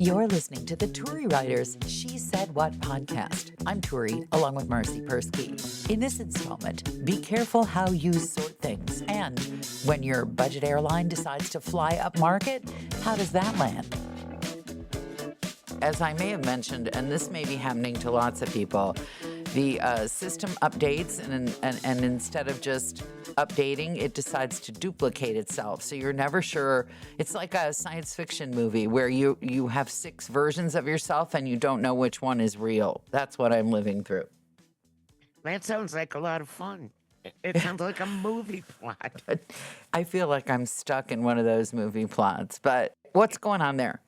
You're listening to the Turi Ryder's She Said What podcast. I'm Turi, along with Marcy Persky. In this installment, be careful how you sort things. And when your budget airline decides to fly up market, how does that land? As I may have mentioned, and this may be happening to lots of people, the system updates, and instead of just updating, it decides to duplicate itself. So you're never sure. It's like a science fiction movie where you have 6 versions of yourself and you don't know which one is real. That's what I'm living through. That sounds like a lot of fun. It sounds like a movie plot. I feel like I'm stuck in one of those movie plots. But what's going on there?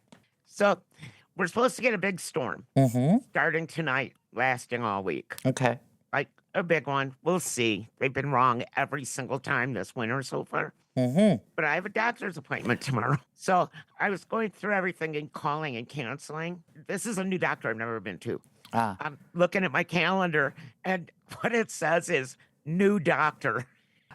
So we're supposed to get a big storm starting tonight, lasting all week. Okay. Like a big one. We'll see. They've been wrong every single time this winter so far. But I have a doctor's appointment tomorrow. So I was going through everything and calling and canceling. This is a new doctor I've never been to. I'm looking at my calendar, and what it says is new doctor.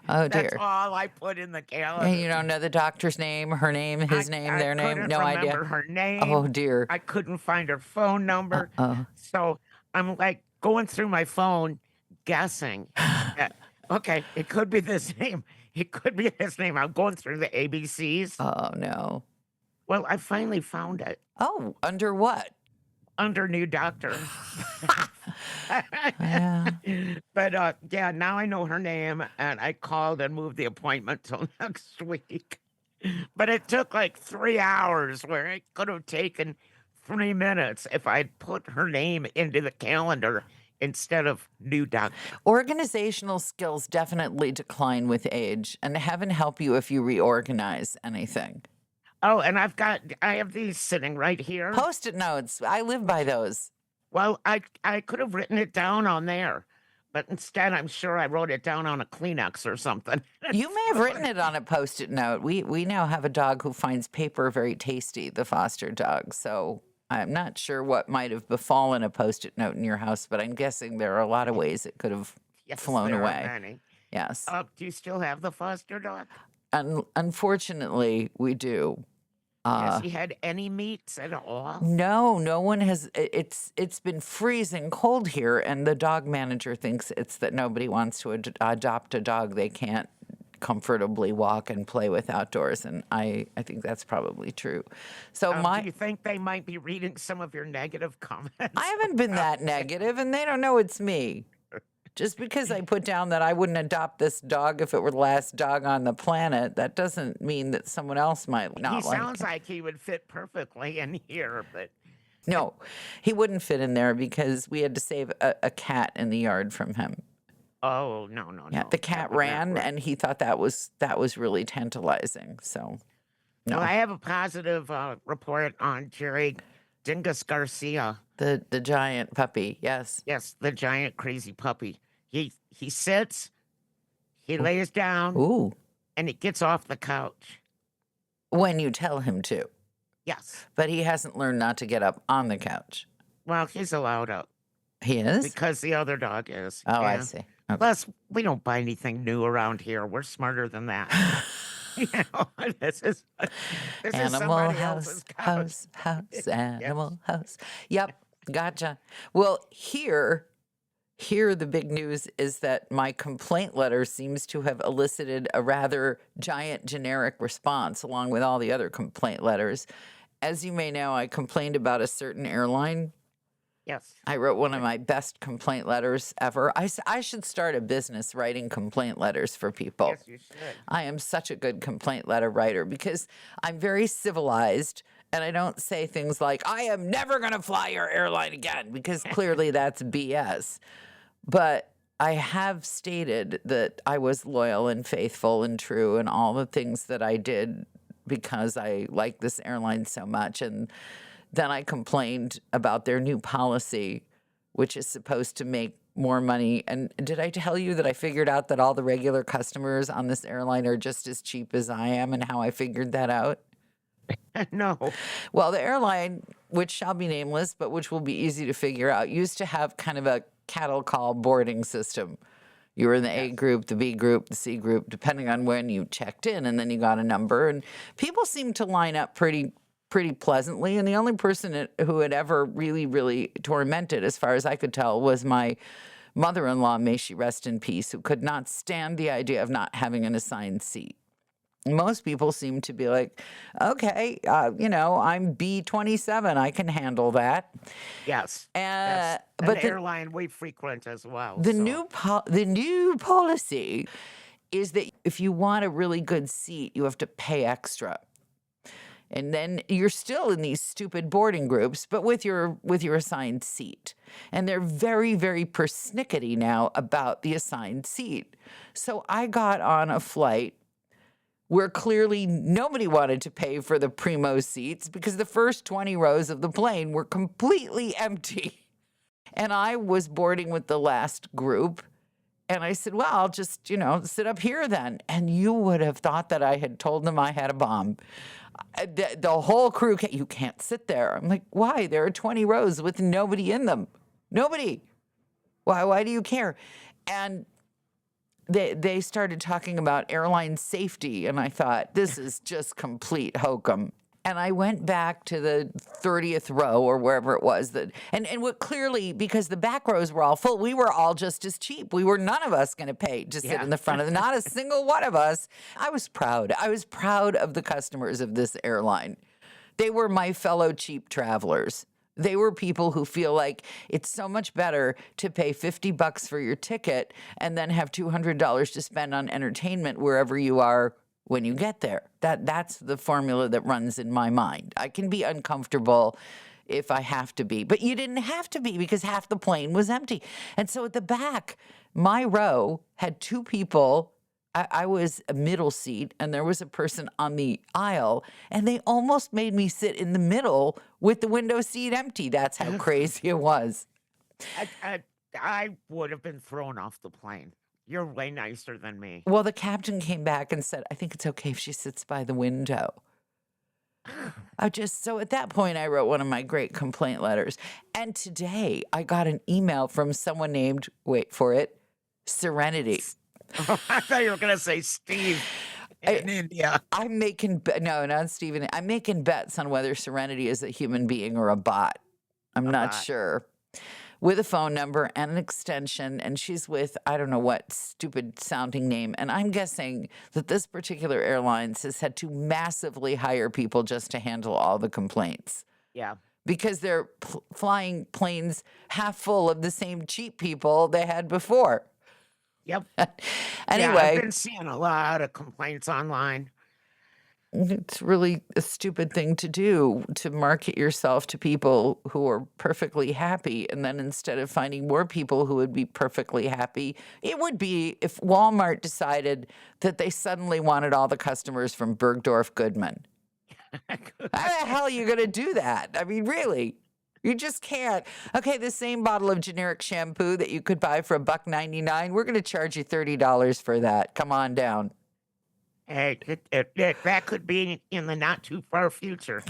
Oh, dear. That's all I put in the calendar. And you don't know the doctor's name, her name, his name, their name? No idea. I couldn't remember her name. Oh, dear. I couldn't find her phone number. So I'm like going through my phone, guessing. Okay, it could be this name. It could be this name. I'm going through the ABCs. Oh, no. Well, I finally found it. Oh, under what? Under new doctor. Yeah. But yeah, now I know her name, and I called and moved the appointment till next week. But it took like 3 hours, where it could have taken 3 minutes if I'd put her name into the calendar instead of new doctor. Organizational skills definitely decline with age, and heaven help you if you reorganize anything. Oh, and I have these sitting right here. Post-it notes. I live by those. Well, I could have written it down on there, but instead I'm sure I wrote it down on a Kleenex or something. You may have written it on a Post-it note. We now have a dog who finds paper very tasty, the foster dog. So I'm not sure what might have befallen a Post-it note in your house, but I'm guessing there are a lot of ways it could have flown there away. Are many. Yes. Do you still have the foster dog? Unfortunately, we do. Has he had any meats at all? No one has. It's been freezing cold here, and the dog manager thinks it's that nobody wants to adopt a dog they can't comfortably walk and play with outdoors, and I think that's probably true. So do you think they might be reading some of your negative comments? I haven't been that negative, and they don't know it's me. Just because I put down that I wouldn't adopt this dog if it were the last dog on the planet, that doesn't mean that someone else might not like it. He sounds like he would fit perfectly in here, but... No, he wouldn't fit in there because we had to save a cat in the yard from him. Oh, no. Yeah, the cat ran, and he thought that was really tantalizing, so no. Well, I have a positive report on Jerry Dingus Garcia. The giant puppy, yes. Yes, the giant crazy puppy. He sits, he lays down, and he gets off the couch. When you tell him to. Yes. But he hasn't learned not to get up on the couch. Well, he's allowed up. He is? Because the other dog is. Oh, yeah. I see. Okay. Plus, we don't buy anything new around here. We're smarter than that. You know, this is Animal house, animal house. Yep, gotcha. Well, here the big news is that my complaint letter seems to have elicited a rather giant generic response along with all the other complaint letters. As you may know, I complained about a certain airline. Yes. I wrote one of my best complaint letters ever. I should start a business writing complaint letters for people. Yes, you should. I am such a good complaint letter writer because I'm very civilized and I don't say things like, I am never going to fly your airline again, because clearly that's BS. But I have stated that I was loyal and faithful and true and all the things that I did because I like this airline so much. And then I complained about their new policy, which is supposed to make more money. And did I tell you that I figured out that all the regular customers on this airline are just as cheap as I am, and how I figured that out? No. Well, the airline, which shall be nameless, but which will be easy to figure out, used to have kind of a cattle call boarding system. You were in the A group, the B group, the C group, depending on when you checked in, and then you got a number. And people seemed to line up pretty pretty pleasantly. And the only person who had ever really, really tormented, as far as I could tell, was my mother-in-law, may she rest in peace, who could not stand the idea of not having an assigned seat. Most people seem to be like, okay, I'm B27. I can handle that. Yes. But an airline we frequent as well. The new policy is that if you want a really good seat, you have to pay extra. And then you're still in these stupid boarding groups, but with your assigned seat. And they're very, very persnickety now about the assigned seat. So I got on a flight where clearly nobody wanted to pay for the primo seats because the first 20 rows of the plane were completely empty. And I was boarding with the last group. And I said, well, I'll just, sit up here then. And you would have thought that I had told them I had a bomb. The whole crew, you can't sit there. I'm like, why? There are 20 rows with nobody in them. Nobody. Why do you care? And they started talking about airline safety. And I thought, this is just complete hokum. And I went back to the 30th row or wherever it was. And what clearly, because the back rows were all full, we were all just as cheap. We were none of us going to pay to sit in the front of not a single one of us. I was proud. I was proud of the customers of this airline. They were my fellow cheap travelers. They were people who feel like it's so much better to pay $50 for your ticket and then have $200 to spend on entertainment wherever you are when you get there. That's the formula that runs in my mind. I can be uncomfortable if I have to be, but you didn't have to be because half the plane was empty. And so at the back, my row had two people. I was a middle seat and there was a person on the aisle and they almost made me sit in the middle with the window seat empty. That's how crazy it was. I would have been thrown off the plane. You're way nicer than me. Well, the captain came back and said, I think it's okay if she sits by the window. So at that point, I wrote one of my great complaint letters. And today I got an email from someone named, wait for it, Serenity. I thought you were going to say Steve in India. I'm making, no, not Steven. I'm making bets on whether Serenity is a human being or a bot. I'm not sure. With a phone number and an extension, and she's with, I don't know what stupid sounding name. And I'm guessing that this particular airlines has had to massively hire people just to handle all the complaints. Yeah. Because they're flying planes half full of the same cheap people they had before. Yep. Anyway. Yeah, I've been seeing a lot of complaints online. It's really a stupid thing to do, to market yourself to people who are perfectly happy. And then instead of finding more people who would be perfectly happy, it would be if Walmart decided that they suddenly wanted all the customers from Bergdorf Goodman. How the hell are you going to do that? I mean, really? You just can't. Okay, the same bottle of generic shampoo that you could buy for $1.99, we're going to charge you $30 for that. Come on down. Hey, that could be in the not too far future.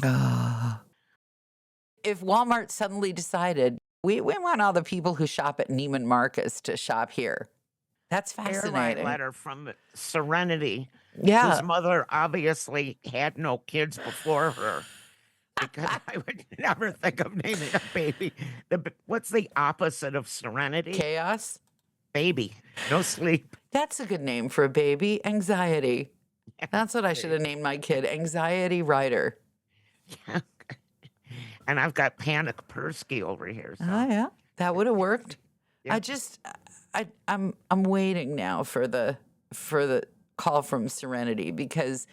If Walmart suddenly decided, we want all the people who shop at Neiman Marcus to shop here. That's fascinating. Airline letter from Serenity, yeah, whose mother obviously had no kids before her. Because I would never think of naming a baby. What's the opposite of serenity? Chaos. Baby. No sleep. That's a good name for a baby. Anxiety. That's what I should have named my kid. Anxiety Ryder. Yeah. And I've got Panic Persky over here. So. Oh yeah, that would have worked. Yeah. I'm waiting now for the call from Serenity because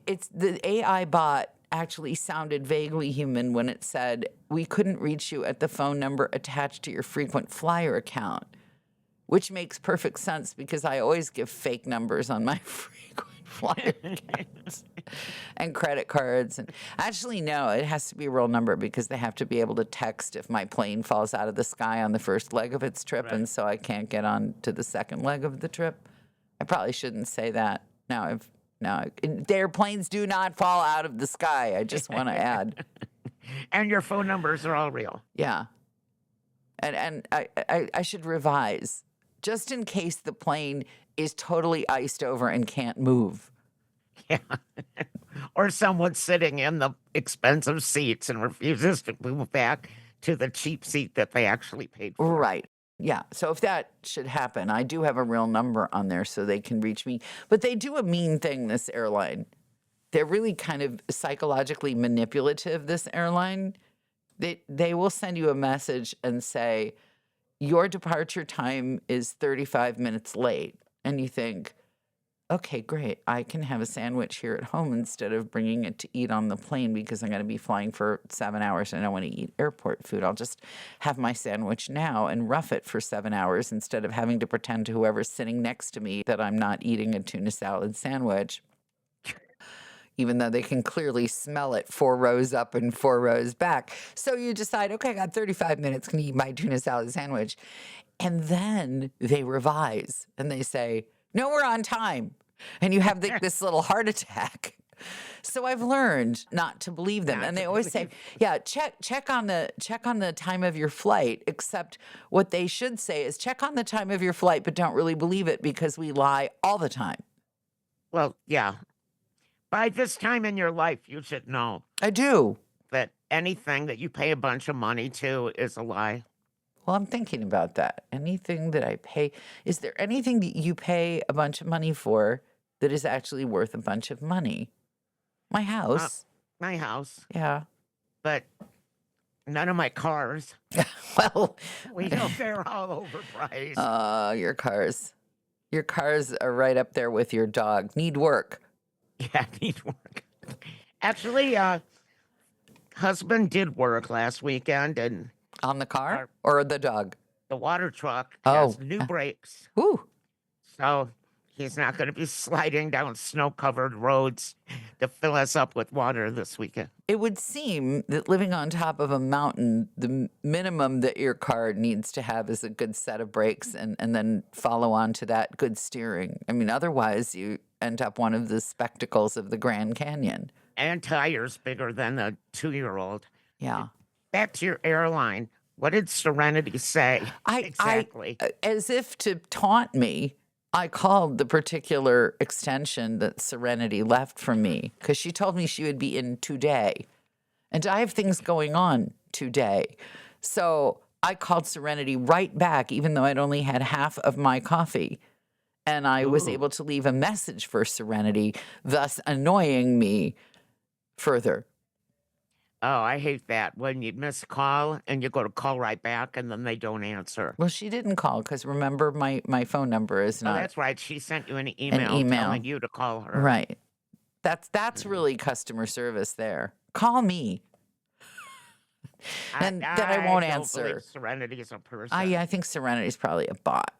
it's the AI bot actually sounded vaguely human when it said, we couldn't reach you at the phone number attached to your frequent flyer account, which makes perfect sense because I always give fake numbers on my frequent flyer accounts and credit cards. And actually, no, it has to be a real number because they have to be able to text if my plane falls out of the sky on the first leg of its trip, and so I can't get on to the second leg of the trip. I probably shouldn't say that. No, the airplanes do not fall out of the sky. I just want to add. And your phone numbers are all real. Yeah. And I should revise, just in case the plane is totally iced over and can't move. Yeah. or someone sitting in the expensive seats and refuses to move back to the cheap seat that they actually paid for. Right. Yeah. So if that should happen, I do have a real number on there so they can reach me. But they do a mean thing, this airline. They're really kind of psychologically manipulative, this airline. They will send you a message and say, your departure time is 35 minutes late. And you think, okay, great. I can have a sandwich here at home instead of bringing it to eat on the plane because I'm going to be flying for 7 hours and I don't want to eat airport food. I'll just have my sandwich now and rough it for 7 hours instead of having to pretend to whoever's sitting next to me that I'm not eating a tuna salad sandwich, even though they can clearly smell it 4 rows up and 4 rows back. So you decide, okay, I got 35 minutes, can eat my tuna salad sandwich. And then they revise and they say, no, we're on time. And you have this little heart attack. So I've learned not to believe them. And they always say, yeah, check on the time of your flight, except what they should say is check on the time of your flight, but don't really believe it because we lie all the time. Well, yeah. By this time in your life, you should know I do. that anything that you pay a bunch of money to is a lie. Well, I'm thinking about that. Anything that I pay, is there anything that you pay a bunch of money for that is actually worth a bunch of money? My house. My house, Yeah. but none of my cars. Well, We know they're all overpriced. your cars. Your cars are right up there with your dog. Need work. Yeah, need work. Actually, husband did work last weekend, and On the car Our- or the dog? the water truck Oh. has new brakes. Ooh. So he's not going to be sliding down snow-covered roads to fill us up with water this weekend. It would seem that living on top of a mountain, the minimum that your car needs to have is a good set of brakes and then follow on to that good steering. I mean, otherwise you end up one of the spectacles of the Grand Canyon. And tires bigger than a 2-year-old. Yeah. Back to your airline. What did Serenity say exactly? As if to taunt me, I called the particular extension that Serenity left for me because she told me she would be in today. And I have things going on today. So I called Serenity right back, even though I'd only had half of my coffee. And I was able to leave a message for Serenity, thus annoying me further. Oh, I hate that when you miss a call and you go to call right back and then they don't answer. Well, she didn't call because remember, my phone number is Oh, not that's right. She sent you an email, email. telling you to call her. right. That's really customer service there. Call me. And then I won't don't answer. believe Serenity is a person. I think Serenity's probably a bot.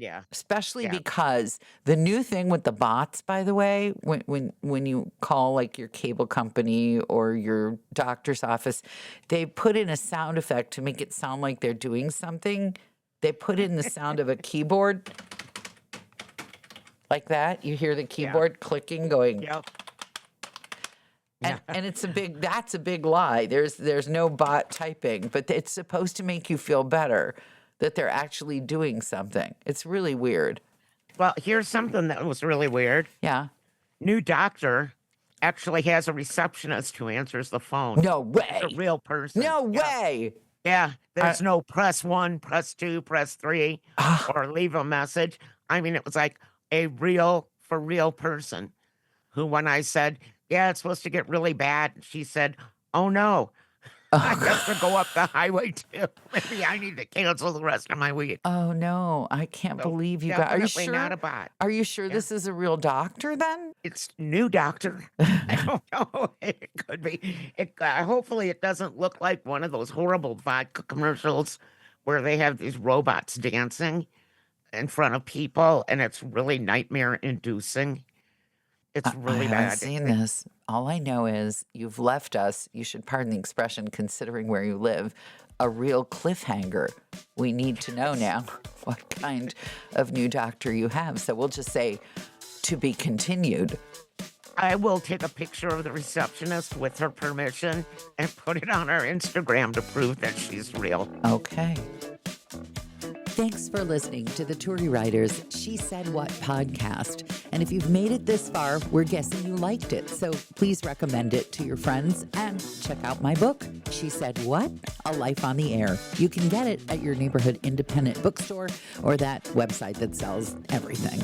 Yeah. Especially Yeah. because the new thing with the bots, by the way, when you call like your cable company or your doctor's office, they put in a sound effect to make it sound like they're doing something. They put in the sound of a keyboard like that. You hear the keyboard clicking going. Yep. And that's a big lie. There's no bot typing, but it's supposed to make you feel better that they're actually doing something. It's really weird. Well, here's something that was really weird. Yeah. New doctor actually has a receptionist who answers the phone. No way. It's a real person. No Yeah. way. Yeah. There's no press 1, press 2, press 3, or leave a message. I mean, it was like a for real person who, when I said, yeah, it's supposed to get really bad, she said, oh no. I have to go up the highway too. Maybe I need to cancel the rest of my week. Oh no, I can't believe you got. Are you Definitely sure? not a bot. Are you sure this is a real doctor then? It's new doctor. I don't know. It could be. Hopefully, it doesn't look like one of those horrible vodka commercials where they have these robots dancing in front of people, and it's really nightmare-inducing. It's really I bad. haven't seen this. All I know is you've left us, you should pardon the expression, considering where you live, a real cliffhanger. We need to know now what kind of new doctor you have. So we'll just say, to be continued. I will take a picture of the receptionist with her permission and put it on our Instagram to prove that she's real. Okay. Thanks for listening to the Turi Ryder's She Said What podcast. And if you've made it this far, we're guessing you liked it. So please recommend it to your friends and check out my book, She Said What? A Life on the Air. You can get it at your neighborhood independent bookstore or that website that sells everything.